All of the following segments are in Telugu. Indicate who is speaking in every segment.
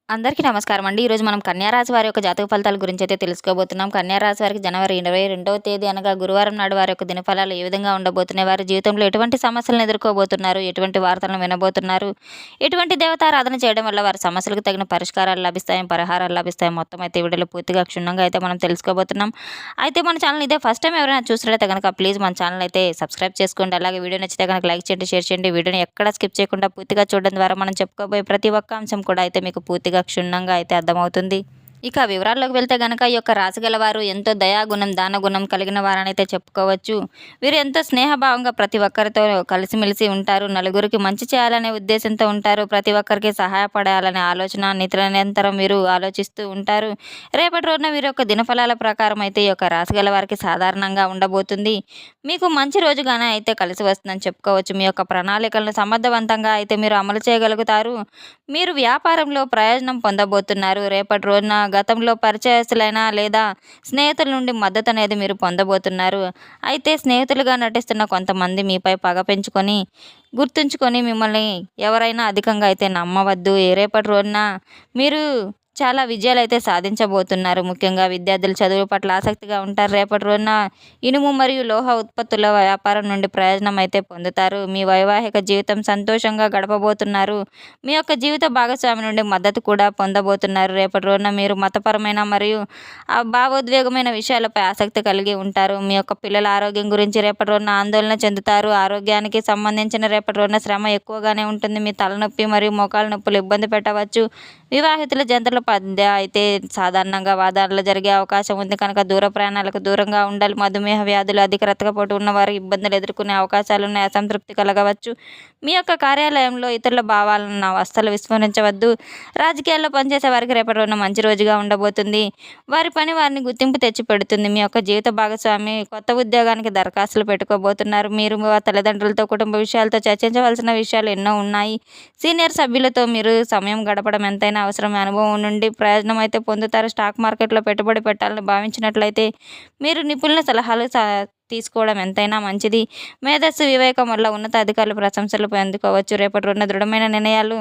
Speaker 1: అందరికీ నమస్కారం అండి. ఈరోజు మనం కన్యా రాశి వారి యొక్క జాతక ఫలితాల గురించి అయితే తెలుసుకోబోతున్నాం. కన్యా రాశి వారికి జనవరి 22వ తేదీ అనగా గురువారం నాడు వారి యొక్క దినఫలాలు ఏ విధంగా ఉండబోతున్నాయి? వారి జీవితంలో ఎటువంటి సమస్యలను ఎదుర్కోబోతున్నారు? ఎటువంటి వార్తలను వినబోతున్నారు? ఎటువంటి దేవతారాధన చేయడం వల్ల వారి సమస్యలకు తగిన పరిష్కారాలు లభిస్తాయి, పరిహారాలు లభిస్తాయి? మొత్తం అయితే ఈ వీడియోలో పూర్తిగా క్షుణ్ణంగా అయితే మనం తెలుసుకోబోతున్నాం. అయితే మన ఛానల్ ఇదే ఫస్ట్ టైం ఎవరైనా చూసినట్లయితే కనుక ప్లీజ్ మన ఛానల్ అయితే సబ్స్క్రైబ్ చేసుకోండి. అలాగే వీడియో నచ్చితే కనుక లైక్ చేయండి, షేర్ చేయండి. వీడియోని ఎక్కడ స్కిప్ చేయకుండా పూర్తిగా చూడడం ద్వారా మనం చెప్పుకోబోయే ప్రతి ఒక్క అంశం కూడా అయితే మీకు పూర్తిగా క్షుణ్ణంగా అయితే అర్థమవుతుంది. ఇక వివరాల్లోకి వెళ్తే గనక ఈ యొక్క రాశి గలవారు ఎంతో దయాగుణం, దానగుణం కలిగిన వారనైతే చెప్పుకోవచ్చు. వీరు ఎంతో స్నేహభావంగా ప్రతి ఒక్కరితో కలిసిమెలిసి ఉంటారు. నలుగురికి మంచి చేయాలనే ఉద్దేశంతో ఉంటారు. ప్రతి ఒక్కరికి సహాయపడాలనే ఆలోచన నిరంతరం వీరు ఆలోచిస్తూ ఉంటారు. రేపటి రోజున వీరి యొక్క దినఫలాల ప్రకారం అయితే ఈ యొక్క రాశి గల వారికి సాధారణంగా ఉండబోతుంది. మీకు మంచి రోజుగానే అయితే కలిసి వస్తుందని చెప్పుకోవచ్చు. మీ యొక్క ప్రణాళికలను సమర్థవంతంగా అయితే మీరు అమలు చేయగలుగుతారు. మీరు వ్యాపారంలో ప్రయోజనం పొందబోతున్నారు. రేపటి రోజున గతంలో పరిచయస్తులైన లేదా స్నేహితుల నుండి మద్దతు అనేది మీరు పొందబోతున్నారు. అయితే స్నేహితులుగా నటిస్తున్న కొంతమంది మీపై పగ పెంచుకొని గుర్తుంచుకొని మిమ్మల్ని ఎవరైనా అధికంగా అయితే నమ్మవద్దు. రేపటి రోజున మీరు చాలా విజయాలైతే సాధించబోతున్నారు. ముఖ్యంగా విద్యార్థులు చదువు పట్ల ఆసక్తిగా ఉంటారు. రేపటి రోజున ఇనుము మరియు లోహ ఉత్పత్తుల వ్యాపారం నుండి ప్రయోజనం అయితే పొందుతారు. మీ వైవాహిక జీవితం సంతోషంగా గడపబోతున్నారు. మీ యొక్క జీవిత భాగస్వామి నుండి మద్దతు కూడా పొందబోతున్నారు. రేపటి రోజున మీరు మతపరమైన మరియు భావోద్వేగమైన విషయాలపై ఆసక్తి కలిగి ఉంటారు. మీ యొక్క పిల్లల ఆరోగ్యం గురించి రేపటి రోజున ఆందోళన చెందుతారు. ఆరోగ్యానికి సంబంధించిన రేపటి రోజున శ్రమ ఎక్కువగానే ఉంటుంది. మీ తలనొప్పి మరియు మోకాలు నొప్పులు ఇబ్బంది పెట్టవచ్చు. వివాహితుల జంటల మధ్య అయితే సాధారణంగా వాదనలు జరిగే అవకాశం ఉంది కనుక దూర ప్రయాణాలకు దూరంగా ఉండాలి. మధుమేహ వ్యాధులు, అధిక రక్తపోటు ఉన్నవారు ఇబ్బందులు ఎదుర్కొనే అవకాశాలు ఉన్నాయి. అసంతృప్తి కలగవచ్చు. మీ యొక్క కార్యాలయంలో ఇతరుల భావాలను అస్సలు విస్మరించవద్దు. రాజకీయాల్లో పనిచేసే వారికి రేపటి రోజున మంచి రోజుగా ఉండబోతుంది. వారి పని వారిని గుర్తింపు తెచ్చిపెడుతుంది. మీ యొక్క జీవిత భాగస్వామి కొత్త ఉద్యోగానికి దరఖాస్తులు పెట్టుకోబోతున్నారు. మీరు తల్లిదండ్రులతో, కుటుంబ విషయాలతో చర్చించవలసిన విషయాలు ఎన్నో ఉన్నాయి. సీనియర్ సభ్యులతో మీరు సమయం గడపడం ఎంతైనా అవసరం. అనుభవం నుండి ప్రయోజనం అయితే పొందుతారు. స్టాక్ మార్కెట్లో పెట్టుబడి పెట్టాలని భావించినట్లయితే మీరు నిపుణుల సలహాలు తీసుకోవడం ఎంతైనా మంచిది. మేధస్సు, వివేకం వల్ల ఉన్నత అధికారుల ప్రశంసలు పొందుకోవచ్చు. రేపటి రోజున దృఢమైన నిర్ణయాలు,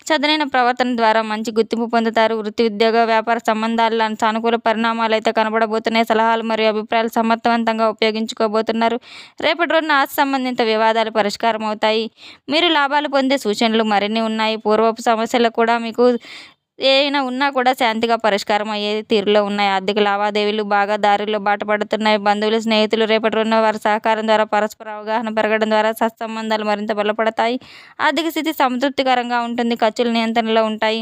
Speaker 1: చదునైన ప్రవర్తన ద్వారా మంచి గుర్తింపు పొందుతారు. వృత్తి, ఉద్యోగ, వ్యాపార సంబంధాల సానుకూల పరిణామాలు అయితే కనబడబోతున్నాయి. సలహాలు మరియు అభిప్రాయాలు సమర్థవంతంగా ఉపయోగించుకోబోతున్నారు. రేపటి రోజున ఆస్తి సంబంధిత వివాదాలు పరిష్కారం అవుతాయి. మీరు లాభాలు పొందే సూచనలు మరిన్ని ఉన్నాయి. పూర్వపు సమస్యలు కూడా మీకు ఏమైనా ఉన్నా కూడా శాంతిగా పరిష్కారం అయ్యే తీరులో ఉన్నాయి. ఆర్థిక లావాదేవీలు బాగా దారిలో బాటపడుతున్నాయి. బంధువులు, స్నేహితులు రేపటి రోజున వారి సహకారం ద్వారా పరస్పర అవగాహన పెరగడం ద్వారా సత్సంబంధాలు మరింత బలపడతాయి. ఆర్థిక స్థితి సంతృప్తికరంగా ఉంటుంది. ఖర్చులు నియంత్రణలో ఉంటాయి.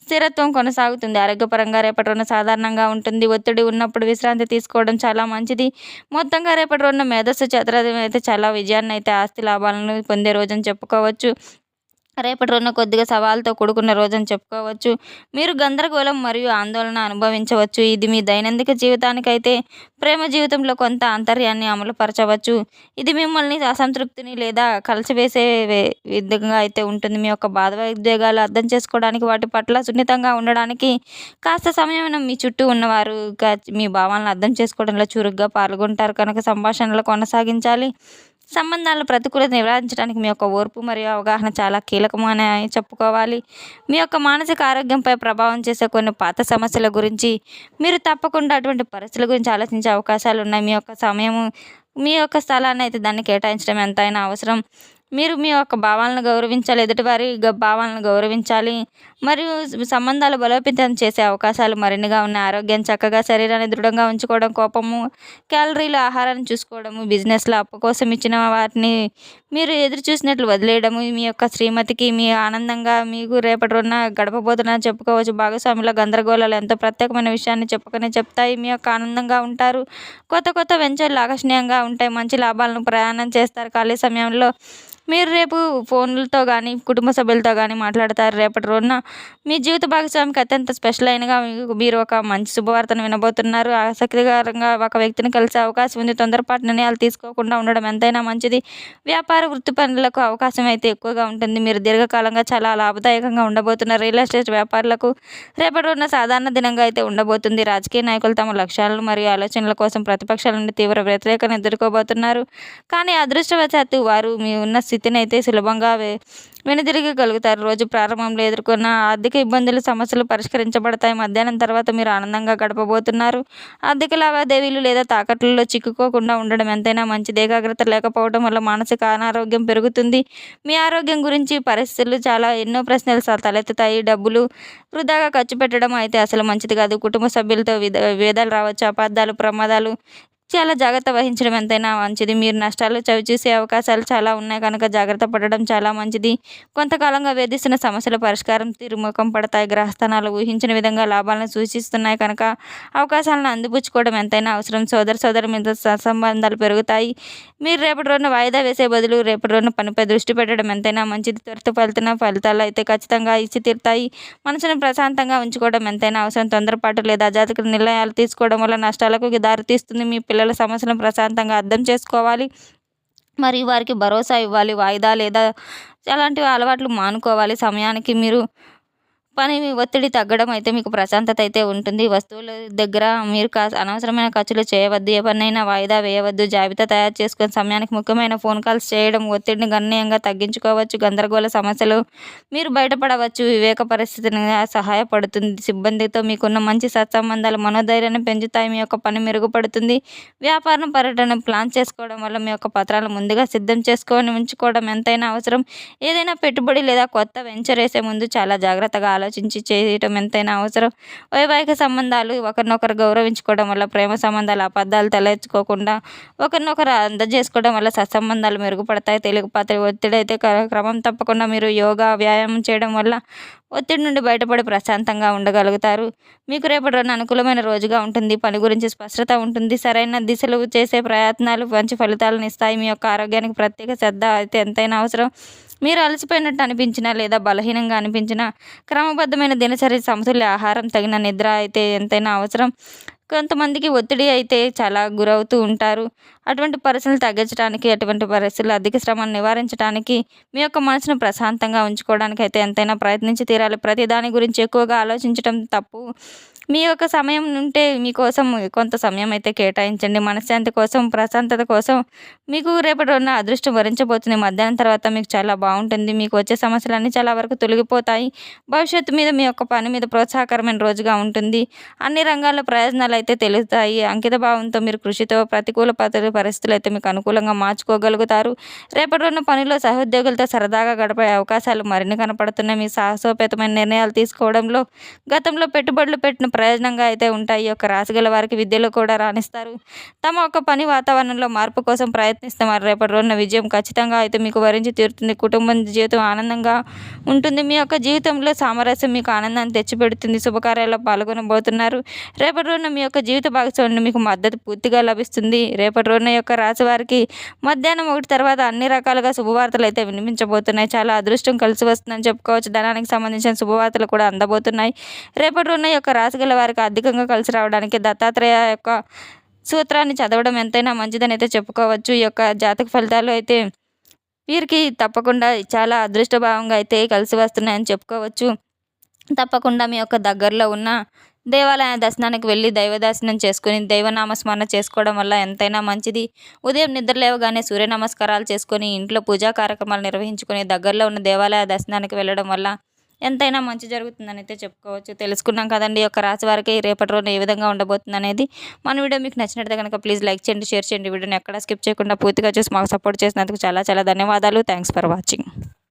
Speaker 1: స్థిరత్వం కొనసాగుతుంది. ఆరోగ్యపరంగా రేపటి రోజున సాధారణంగా ఉంటుంది. ఒత్తిడి ఉన్నప్పుడు విశ్రాంతి తీసుకోవడం చాలా మంచిది. మొత్తంగా రేపటి రోజున మేధస్సు చతురత అయితే చాలా విజయాన్ని అయితే ఆస్తి లాభాలను పొందే రోజని చెప్పుకోవచ్చు. రేపటి రోజున కొద్దిగా సవాలుతో కూడుకున్న రోజని చెప్పుకోవచ్చు. మీరు గందరగోళం మరియు ఆందోళన అనుభవించవచ్చు. ఇది మీ దైనందిక జీవితానికైతే ప్రేమ జీవితంలో కొంత ఆంతర్యాన్ని అమలుపరచవచ్చు. ఇది మిమ్మల్ని అసంతృప్తిని లేదా కలిసివేసే విధంగా అయితే ఉంటుంది. మీ యొక్క భావోద్వేగాలు అర్థం చేసుకోవడానికి, వాటి పట్ల సున్నితంగా ఉండడానికి కాస్త సమయం మీ చుట్టూ ఉన్నవారు మీ భావాలను అర్థం చేసుకోవడంలో చురుగ్గా పాల్గొంటారు కనుక సంభాషణలు కొనసాగించాలి. సంబంధాలను ప్రతికూలత నివారించడానికి మీ యొక్క ఓర్పు మరియు అవగాహన చాలా కీలకమని చెప్పుకోవాలి. మీ యొక్క మానసిక ఆరోగ్యంపై ప్రభావం చేసే కొన్ని పాత సమస్యల గురించి మీరు తప్పకుండా అటువంటి పరిస్థితుల గురించి ఆలోచించే అవకాశాలు ఉన్నాయి. మీ యొక్క సమయము, మీ యొక్క స్థలాన్ని అయితే దాన్ని కేటాయించడం ఎంతైనా అవసరం. మీరు మీ యొక్క భావాలను గౌరవించాలి. ఎదుటివారి భావాలను గౌరవించాలి. మరియు సంబంధాలు బలోపేతం చేసే అవకాశాలు మరిన్నిగా ఉన్నాయి. ఆరోగ్యం చక్కగా, శరీరాన్ని దృఢంగా ఉంచుకోవడం, కోపము, క్యాలరీలు, ఆహారాన్ని చూసుకోవడము, బిజినెస్లో అప్పు కోసం ఇచ్చిన వాటిని మీరు ఎదురు చూసినట్లు వదిలేయడము, మీ యొక్క శ్రీమతికి మీ ఆనందంగా మీకు రేపటి రోజున గడపబోతున్నారని చెప్పుకోవచ్చు. భాగస్వాముల గందరగోళాలు ఎంతో ప్రత్యేకమైన విషయాన్ని చెప్పుకొని చెప్తాయి. మీ యొక్క ఆనందంగా ఉంటారు. కొత్త కొత్త వెంచర్లు ఆకర్షణీయంగా ఉంటాయి. మంచి లాభాలను ప్రయాణం చేస్తారు. ఖాళీ సమయంలో మీరు రేపు ఫోన్లతో కానీ, కుటుంబ సభ్యులతో కానీ మాట్లాడతారు. రేపటి రోజున మీ జీవిత భాగస్వామికి అత్యంత స్పెషల్ అయినగా మీరు ఒక మంచి శుభవార్తను వినబోతున్నారు. ఆసక్తికరంగా ఒక వ్యక్తిని కలిసే అవకాశం ఉంది. తొందరపాటు నిర్ణయాలు తీసుకోకుండా ఉండడం ఎంతైనా మంచిది. వ్యాపార, వృత్తి పనులకు అవకాశం అయితే ఎక్కువగా ఉంటుంది. మీరు దీర్ఘకాలంగా చాలా లాభదాయకంగా ఉండబోతున్నారు. రియల్ ఎస్టేట్ వ్యాపారులకు రేపటి రోజున సాధారణ దినంగా అయితే ఉండబోతుంది. రాజకీయ నాయకులు తమ లక్ష్యాలను మరియు ఆలోచనల కోసం ప్రతిపక్షాల నుండి తీవ్ర వ్యతిరేకతను ఎదుర్కోబోతున్నారు. కానీ అదృష్టవశాత్తు వారు మీ ఉన్న స్థితిని అయితే సులభంగా వెనుదిరగగలుగుతారు. రోజు ప్రారంభంలో ఎదుర్కొన్న ఆర్థిక ఇబ్బందులు, సమస్యలు పరిష్కరించబడతాయి. మధ్యాహ్నం తర్వాత మీరు ఆనందంగా గడపబోతున్నారు. ఆర్థిక లావాదేవీలు లేదా తాకట్లలో చిక్కుకోకుండా ఉండడం ఎంతైనా మంచిది. ఏకాగ్రత లేకపోవడం వల్ల మానసిక అనారోగ్యం పెరుగుతుంది. మీ ఆరోగ్యం గురించి పరిస్థితులు చాలా ఎన్నో ప్రశ్నలు తలెత్తుతాయి. డబ్బులు వృధాగా ఖర్చు పెట్టడం అయితే అసలు మంచిది కాదు. కుటుంబ సభ్యులతో విభేదాలు రావచ్చు. అపార్థాలు, ప్రమాదాలు, చాలా జాగ్రత్త వహించడం ఎంతైనా మంచిది. మీరు నష్టాలు చవిచూసే అవకాశాలు చాలా ఉన్నాయి కనుక జాగ్రత్త పడడం చాలా మంచిది. కొంతకాలంగా వేధిస్తున్న సమస్యల పరిష్కారం తిరుగుముఖం పడతాయి. గ్రహస్థానాలు ఊహించిన విధంగా లాభాలను సూచిస్తున్నాయి కనుక అవకాశాలను అందిపుచ్చుకోవడం ఎంతైనా అవసరం. సోదరులతో సత్సంబంధాలు పెరుగుతాయి. మీరు రేపటి రోజున వాయిదా వేసే బదులు రేపటి రోజున పనిపై దృష్టి పెట్టడం ఎంతైనా మంచిది. త్వరిత ఫలితాలు అయితే ఖచ్చితంగా ఇచ్చి తీరుతాయి. మనసును ప్రశాంతంగా ఉంచుకోవడం ఎంతైనా అవసరం. తొందరపాటు లేదా అజాగ్రత్త నిర్ణయాలు తీసుకోవడం వల్ల నష్టాలకు దారితీస్తుంది. మీ పిల్లల సమస్యలను ప్రశాంతంగా అర్థం చేసుకోవాలి మరియు వారికి భరోసా ఇవ్వాలి. వాయిదా లేదా అలాంటి అలవాట్లు మానుకోవాలి. సమయానికి మీరు పని ఒత్తిడి తగ్గడం అయితే మీకు ప్రశాంతత అయితే ఉంటుంది. వస్తువుల దగ్గర మీరు అనవసరమైన ఖర్చులు చేయవద్దు. ఏ పనైనా వాయిదా వేయవద్దు. జాబితా తయారు చేసుకొని సమయానికి ముఖ్యమైన ఫోన్ కాల్స్ చేయడం ఒత్తిడిని గణనీయంగా తగ్గించుకోవచ్చు. గందరగోళ సమస్యలు మీరు బయటపడవచ్చు. వివేక పరిస్థితిని సహాయపడుతుంది. సిబ్బందితో మీకున్న మంచి సత్సంబంధాలు మనోధైర్యాన్ని పెంచుతాయి. మీ యొక్క పని మెరుగుపడుతుంది. వ్యాపారం, పర్యటన ప్లాన్ చేసుకోవడం వల్ల మీ యొక్క పత్రాలు ముందుగా సిద్ధం చేసుకొని ఉంచుకోవడం ఎంతైనా అవసరం. ఏదైనా పెట్టుబడి లేదా కొత్త వెంచర్ వేసే ముందు చాలా జాగ్రత్తగా ఆలోచించి చేయటం ఎంతైనా అవసరం. వైవాహిక సంబంధాలు ఒకరినొకరు గౌరవించుకోవడం వల్ల ప్రేమ సంబంధాలు అబద్ధాలు తలెత్తుకోకుండా ఒకరినొకరు అందజేసుకోవడం వల్ల సత్సంబంధాలు మెరుగుపడతాయి. తేలికపాటి ఒత్తిడి అయితే క్రమం తప్పకుండా మీరు యోగా, వ్యాయామం చేయడం వల్ల ఒత్తిడి నుండి బయటపడి ప్రశాంతంగా ఉండగలుగుతారు. మీకు రేపటి రోజున అనుకూలమైన రోజుగా ఉంటుంది. పని గురించి స్పష్టత ఉంటుంది. సరైన దిశలో చేసే ప్రయత్నాలు మంచి ఫలితాలను ఇస్తాయి. మీ యొక్క ఆరోగ్యానికి ప్రత్యేక శ్రద్ధ అయితే ఎంతైనా అవసరం. మీరు అలసిపోయినట్టు అనిపించినా లేదా బలహీనంగా అనిపించినా క్రమబద్ధమైన దినచర్య, సమతుల్య ఆహారం, తగిన నిద్ర అయితే ఎంతైనా అవసరం. కొంతమందికి ఒత్తిడి అయితే చాలా గురవుతూ ఉంటారు. అటువంటి పరిస్థితులు తగ్గించడానికి, అటువంటి పరిస్థితులు అధిక శ్రమను నివారించడానికి, మీ యొక్క మనసును ప్రశాంతంగా ఉంచుకోవడానికి అయితే ఎంతైనా ప్రయత్నించి తీరాలి. ప్రతి దాని గురించి ఎక్కువగా ఆలోచించడం తప్పు. మీ యొక్క సమయం ఉంటే మీకోసం కొంత సమయం అయితే కేటాయించండి. మనశ్శాంతి కోసం, ప్రశాంతత కోసం మీకు రేపటి రోజున అదృష్టం వరించబోతుంది. మధ్యాహ్నం తర్వాత మీకు చాలా బాగుంటుంది. మీకు వచ్చే సమస్యలన్నీ చాలా వరకు తొలగిపోతాయి. భవిష్యత్తు మీద మీ యొక్క పని మీద ప్రోత్సాహకరమైన రోజుగా ఉంటుంది. అన్ని రంగాల్లో ప్రయోజనాలు అయితే తెలుస్తాయి. అంకిత భావంతో మీరు కృషితో ప్రతికూల పరిస్థితులు అయితే మీకు అనుకూలంగా మార్చుకోగలుగుతారు. రేపటి రోజున పనిలో సహోద్యోగులతో సరదాగా గడిపే అవకాశాలు మరిన్ని కనపడుతున్నాయి. మీ సాహసోపేతమైన నిర్ణయాలు తీసుకోవడంలో గతంలో పెట్టుబడులు పెట్టిన ప్రయోజనంగా అయితే ఉంటాయి. ఈ యొక్క రాశిగల వారికి విద్యలో కూడా రాణిస్తారు. తమ యొక్క పని వాతావరణంలో మార్పు కోసం ప్రయత్నిస్తున్నారు. రేపటి రోజున విజయం ఖచ్చితంగా అయితే మీకు వరించి తీరుతుంది. కుటుంబం జీవితం ఆనందంగా ఉంటుంది. మీ యొక్క జీవితంలో సామరస్యం మీకు ఆనందాన్ని తెచ్చిపెడుతుంది. శుభకార్యాల్లో పాల్గొనబోతున్నారు. రేపటి రోజున మీ యొక్క జీవిత భాగస్వామి మీకు మద్దతు పూర్తిగా లభిస్తుంది. రేపటి రోజున యొక్క రాశి వారికి మధ్యాహ్నం 1 తర్వాత అన్ని రకాలుగా శుభవార్తలు అయితే వినిపించబోతున్నాయి. చాలా అదృష్టం కలిసి వస్తుందని చెప్పుకోవచ్చు. ధనానికి సంబంధించిన శుభవార్తలు కూడా అందబోతున్నాయి. రేపటి రోజున యొక్క రాశిగల వారికి ఆర్థికంగా కలిసి రావడానికి దత్తాత్రేయ యొక్క సూత్రాన్ని చదవడం ఎంతైనా మంచిదని అయితే చెప్పుకోవచ్చు. ఈ యొక్క జాతక ఫలితాలు అయితే వీరికి తప్పకుండా చాలా అదృష్టభావంగా అయితే కలిసి వస్తున్నాయని చెప్పుకోవచ్చు. తప్పకుండా మీ యొక్క దగ్గరలో ఉన్న దేవాలయ దర్శనానికి వెళ్ళి దైవ దర్శనం చేసుకొని దైవనామస్మరణ చేసుకోవడం వల్ల ఎంతైనా మంచిది. ఉదయం నిద్ర లేవగానే సూర్య నమస్కారాలు చేసుకొని ఇంట్లో పూజా కార్యక్రమాలు నిర్వహించుకొని దగ్గరలో ఉన్న దేవాలయ దర్శనానికి వెళ్ళడం వల్ల ఎంతైనా మంచి జరుగుతుందని అయితే చెప్పుకోవచ్చు. తెలుసుకున్నాం కదండి యొక్క రాశి వారికి రేపటి రోజున ఏ విధంగా ఉండబోతుంది అనేది. మన వీడియో మీకు నచ్చినట్లయితే కనుక ప్లీజ్ లైక్ చేయండి, షేర్ చేయండి. వీడియోని ఎక్కడ స్కిప్ చేయకుండా పూర్తిగా చూసి మాకు సపోర్ట్ చేసినందుకు చాలా చాలా ధన్యవాదాలు. Thanks for watching.